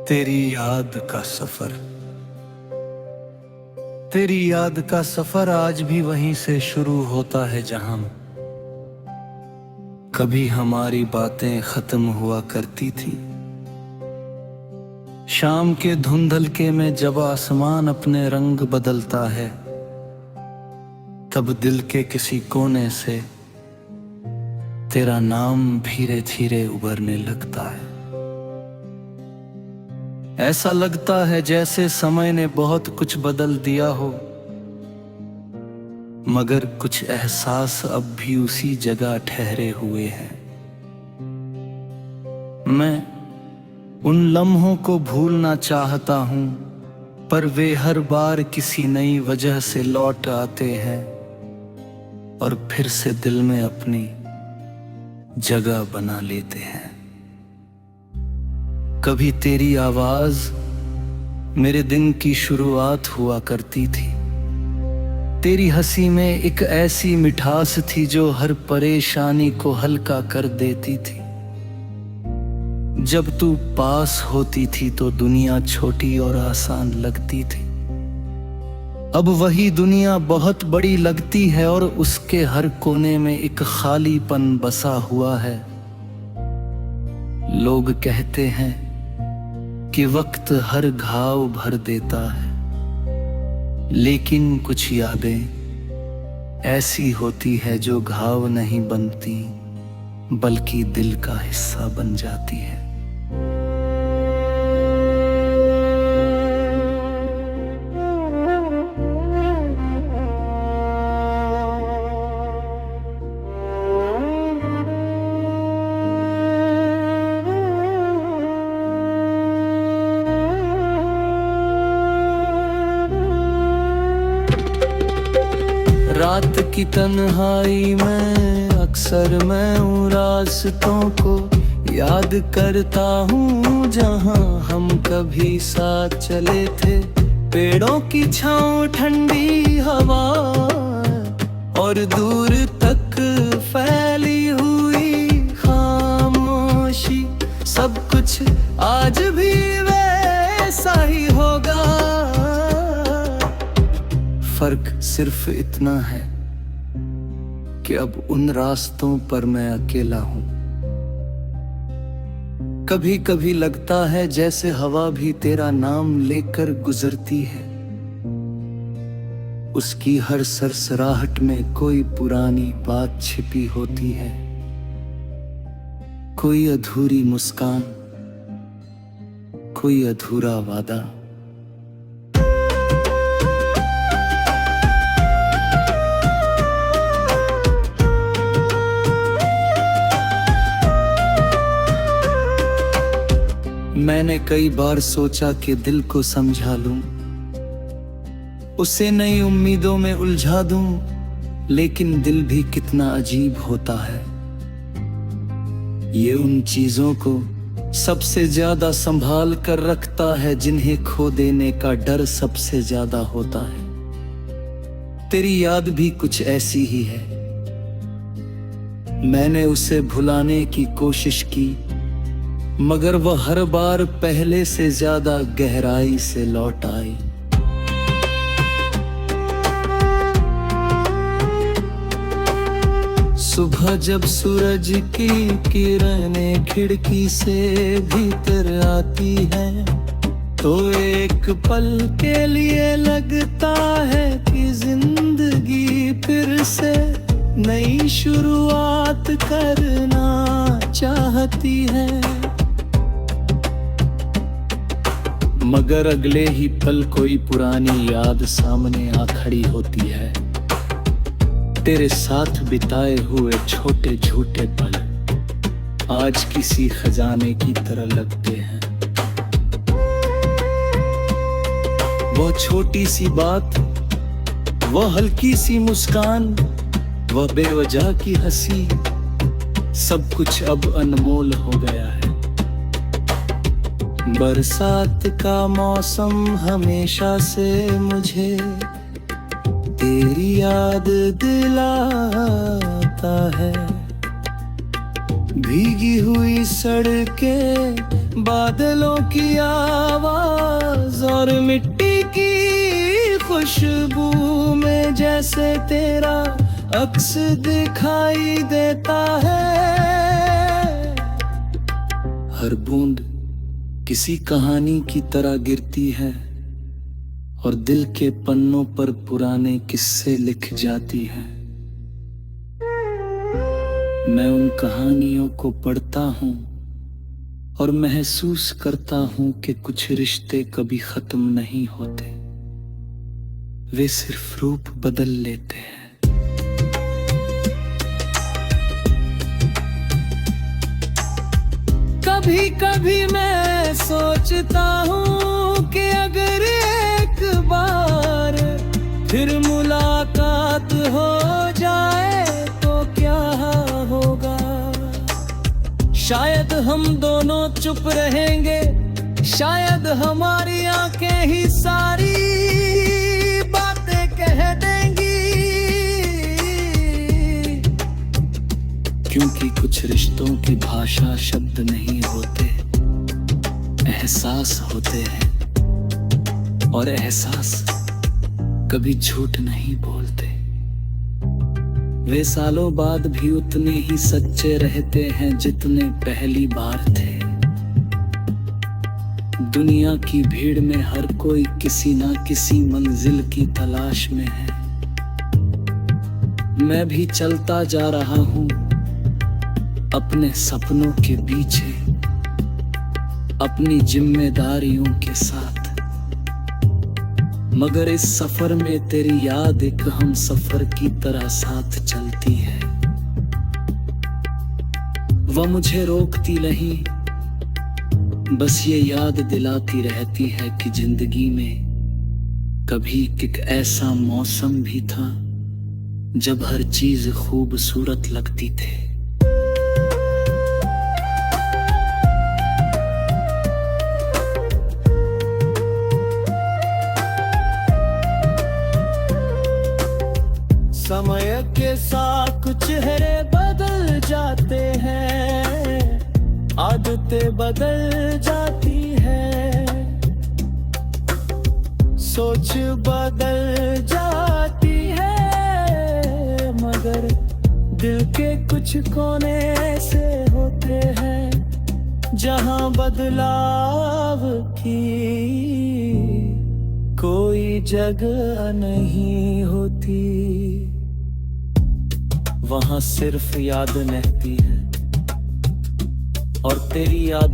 तेरी याद का सफर। तेरी याद का सफर आज भी वहीं से शुरू होता है जहां कभी हमारी बातें खत्म हुआ करती थी। शाम के धुंधलके में जब आसमान अपने रंग बदलता है, तब दिल के किसी कोने से तेरा नाम धीरे धीरे उभरने लगता है। ऐसा लगता है जैसे समय ने बहुत कुछ बदल दिया हो, मगर कुछ एहसास अब भी उसी जगह ठहरे हुए हैं। मैं उन लम्हों को भूलना चाहता हूं, पर वे हर बार किसी नई वजह से लौट आते हैं और फिर से दिल में अपनी जगह बना लेते हैं। कभी तेरी आवाज मेरे दिन की शुरुआत हुआ करती थी। तेरी हंसी में एक ऐसी मिठास थी जो हर परेशानी को हल्का कर देती थी। जब तू पास होती थी तो दुनिया छोटी और आसान लगती थी। अब वही दुनिया बहुत बड़ी लगती है और उसके हर कोने में एक खालीपन बसा हुआ है। लोग कहते हैं कि वक्त हर घाव भर देता है, लेकिन कुछ यादें ऐसी होती है जो घाव नहीं बनती, बल्कि दिल का हिस्सा बन जाती है। रात की तन्हाई में अक्सर मैं उन रास्तों को याद करता हूँ जहाँ हम कभी साथ चले थे। पेड़ों की छाँव, ठंडी हवा और दूर तक फैली हुई खामोशी, सब कुछ आज भी वैसा ही होगा। फर्क सिर्फ इतना है कि अब उन रास्तों पर मैं अकेला हूं। कभी कभी लगता है जैसे हवा भी तेरा नाम लेकर गुजरती है। उसकी हर सरसराहट में कोई पुरानी बात छिपी होती है, कोई अधूरी मुस्कान, कोई अधूरा वादा। मैंने कई बार सोचा कि दिल को समझा लूं, उसे नई उम्मीदों में उलझा दूं, लेकिन दिल भी कितना अजीब होता है। ये उन चीजों को सबसे ज्यादा संभाल कर रखता है जिन्हें खो देने का डर सबसे ज्यादा होता है। तेरी याद भी कुछ ऐसी ही है। मैंने उसे भुलाने की कोशिश की, मगर वह हर बार पहले से ज्यादा गहराई से लौट आई। सुबह जब सूरज की किरणें खिड़की से भीतर आती है, तो एक पल के लिए लगता है कि जिंदगी फिर से नई शुरुआत करना चाहती है। मगर अगले ही पल कोई पुरानी याद सामने आ खड़ी होती है। तेरे साथ बिताए हुए छोटे छोटे पल आज किसी खजाने की तरह लगते हैं। वो छोटी सी बात, वो हल्की सी मुस्कान, वो बेवजह की हंसी, सब कुछ अब अनमोल हो गया है। बरसात का मौसम हमेशा से मुझे तेरी याद दिलाता है। भीगी हुई सड़कें, बादलों की आवाज और मिट्टी की खुशबू में जैसे तेरा अक्स दिखाई देता है। हर बूंद किसी कहानी की तरह गिरती है और दिल के पन्नों पर पुराने किस्से लिख जाती है। मैं उन कहानियों को पढ़ता हूँ और महसूस करता हूँ कि कुछ रिश्ते कभी खत्म नहीं होते, वे सिर्फ रूप बदल लेते हैं। कभी कभी मैं सोचता हूँ कि अगर एक बार फिर मुलाकात हो जाए तो क्या होगा। शायद हम दोनों चुप रहेंगे, शायद हमारी आंखें ही सारी बातें कह देंगी। क्योंकि कुछ रिश्तों की भाषा शब्द नहीं होते, एहसास होते हैं, और एहसास कभी झूठ नहीं बोलते। वे सालों बाद भी उतने ही सच्चे रहते हैं जितने पहली बार थे। दुनिया की भीड़ में हर कोई किसी ना किसी मंजिल की तलाश में है। मैं भी चलता जा रहा हूँ अपने सपनों के पीछे, अपनी जिम्मेदारियों के साथ। मगर इस सफर में तेरी याद एक हम सफर की तरह साथ चलती है। वह मुझे रोकती नहीं, बस ये याद दिलाती रहती है कि जिंदगी में कभी एक ऐसा मौसम भी था जब हर चीज खूबसूरत लगती थी। समय के साथ कुछ चेहरे बदल जाते हैं, आदतें बदल जाती है, सोच बदल जाती है। मगर दिल के कुछ कोने ऐसे होते हैं जहां बदलाव की कोई जगह नहीं होती। वहां सिर्फ याद रहती है और तेरी याद